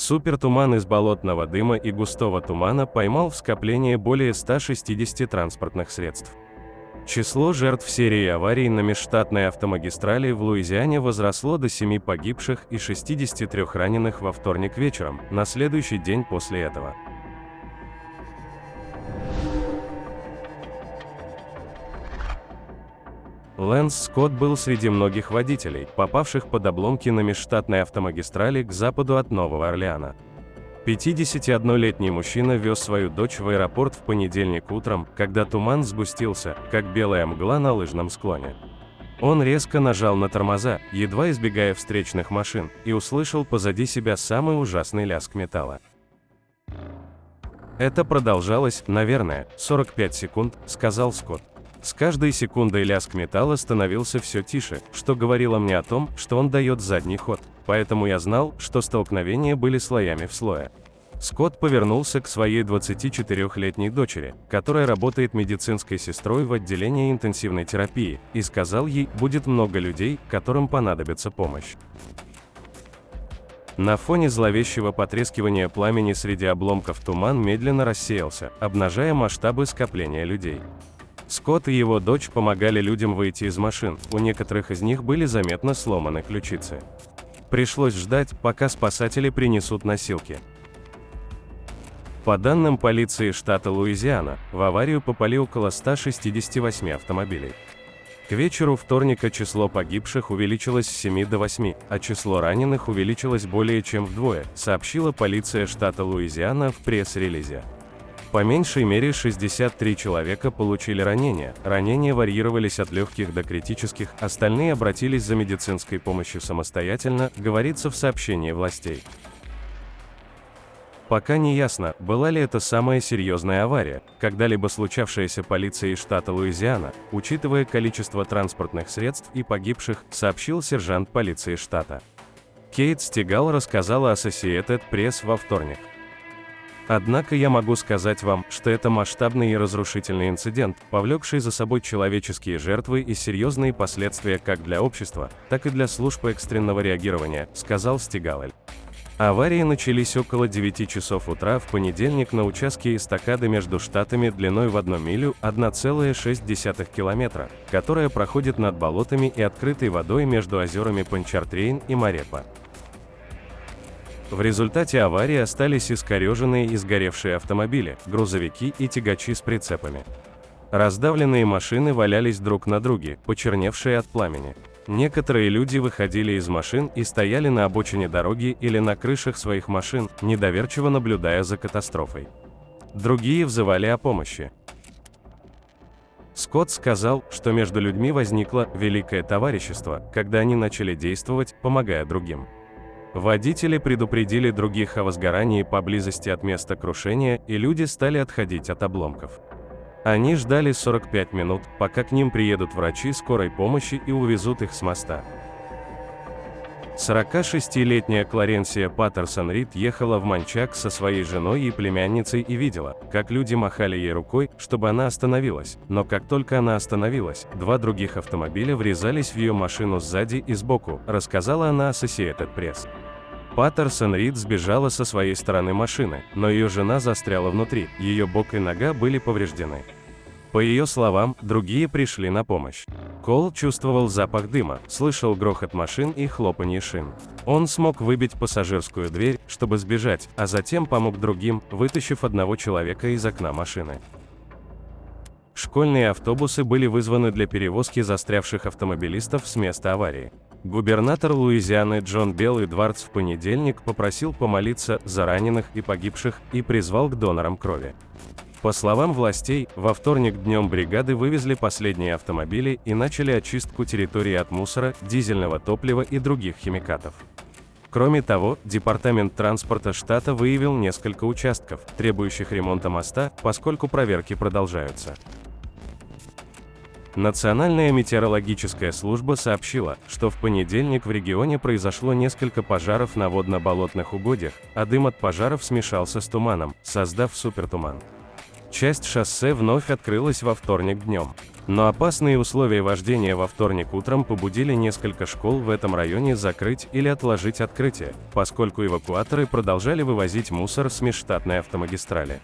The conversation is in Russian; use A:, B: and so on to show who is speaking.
A: Супертуман из болотного дыма и густого тумана поймал в скопление более 160 транспортных средств. Число жертв серии аварий на межштатной автомагистрали в Луизиане возросло до 7 погибших и 63 раненых во вторник вечером, на следующий день после этого. Лэнс Скотт был среди многих водителей, попавших под обломки на межштатной автомагистрали к западу от Нового Орлеана. 51-летний мужчина вез свою дочь в аэропорт в понедельник утром, когда туман сгустился, как белая мгла на лыжном склоне. Он резко нажал на тормоза, едва избегая встречных машин, и услышал позади себя самый ужасный лязг металла. «Это продолжалось, наверное, 45 секунд», — сказал Скотт. С каждой секундой лязг металла становился все тише, что говорило мне о том, что он дает задний ход, поэтому я знал, что столкновения были слоями в слое. Скотт повернулся к своей 24-летней дочери, которая работает медицинской сестрой в отделении интенсивной терапии, и сказал ей, будет много людей, которым понадобится помощь. На фоне зловещего потрескивания пламени среди обломков туман медленно рассеялся, обнажая масштабы скопления людей. Скотт и его дочь помогали людям выйти из машин, у некоторых из них были заметно сломаны ключицы. Пришлось ждать, пока спасатели принесут носилки. По данным полиции штата Луизиана, в аварию попали около 168 автомобилей. К вечеру вторника число погибших увеличилось с 7 до 8, а число раненых увеличилось более чем вдвое, сообщила полиция штата Луизиана в пресс-релизе. По меньшей мере 63 человека получили ранения, ранения варьировались от легких до критических, остальные обратились за медицинской помощью самостоятельно, говорится в сообщении властей. Пока не ясно, была ли это самая серьезная авария, когда-либо случавшаяся полицией штата Луизиана, учитывая количество транспортных средств и погибших, сообщил сержант полиции штата. Кейт Стигал рассказала Associated Press во вторник. Однако я могу сказать вам, что это масштабный и разрушительный инцидент, повлекший за собой человеческие жертвы и серьезные последствия как для общества, так и для служб экстренного реагирования, сказал Стигалель. Аварии начались около 9 часов утра в понедельник на участке эстакады между штатами длиной в 1 милю 1,6 километра, которая проходит над болотами и открытой водой между озерами Пончартрейн и Марепа. В результате аварии остались искореженные и сгоревшие автомобили, грузовики и тягачи с прицепами. Раздавленные машины валялись друг на друге, почерневшие от пламени. Некоторые люди выходили из машин и стояли на обочине дороги или на крышах своих машин, недоверчиво наблюдая за катастрофой. Другие взывали о помощи. Скотт сказал, что между людьми возникло «великое товарищество», когда они начали действовать, помогая другим. Водители предупредили других о возгорании поблизости от места крушения, и люди стали отходить от обломков. Они ждали 45 минут, пока к ним приедут врачи скорой помощи и увезут их с моста. 46-летняя Кларенсия Паттерсон Рид ехала в Манчак со своей женой и племянницей и видела, как люди махали ей рукой, чтобы она остановилась, но как только она остановилась, 2 других автомобиля врезались в ее машину сзади и сбоку, рассказала она Associated Press. Паттерсон Рид сбежала со своей стороны машины, но ее жена застряла внутри, ее бок и нога были повреждены. По ее словам, другие пришли на помощь. Кол чувствовал запах дыма, слышал грохот машин и хлопанье шин. Он смог выбить пассажирскую дверь, чтобы сбежать, а затем помог другим, вытащив одного человека из окна машины. Школьные автобусы были вызваны для перевозки застрявших автомобилистов с места аварии. Губернатор Луизианы Джон Белл Эдвардс в понедельник попросил помолиться за раненых и погибших и призвал к донорам крови. По словам властей, во вторник днем бригады вывезли последние автомобили и начали очистку территории от мусора, дизельного топлива и других химикатов. Кроме того, Департамент транспорта штата выявил несколько участков, требующих ремонта моста, поскольку проверки продолжаются. Национальная метеорологическая служба сообщила, что в понедельник в регионе произошло несколько пожаров на водно-болотных угодьях, а дым от пожаров смешался с туманом, создав супертуман. Часть шоссе вновь открылась во вторник днем. Но опасные условия вождения во вторник утром побудили несколько школ в этом районе закрыть или отложить открытие, поскольку эвакуаторы продолжали вывозить мусор с межштатной автомагистрали.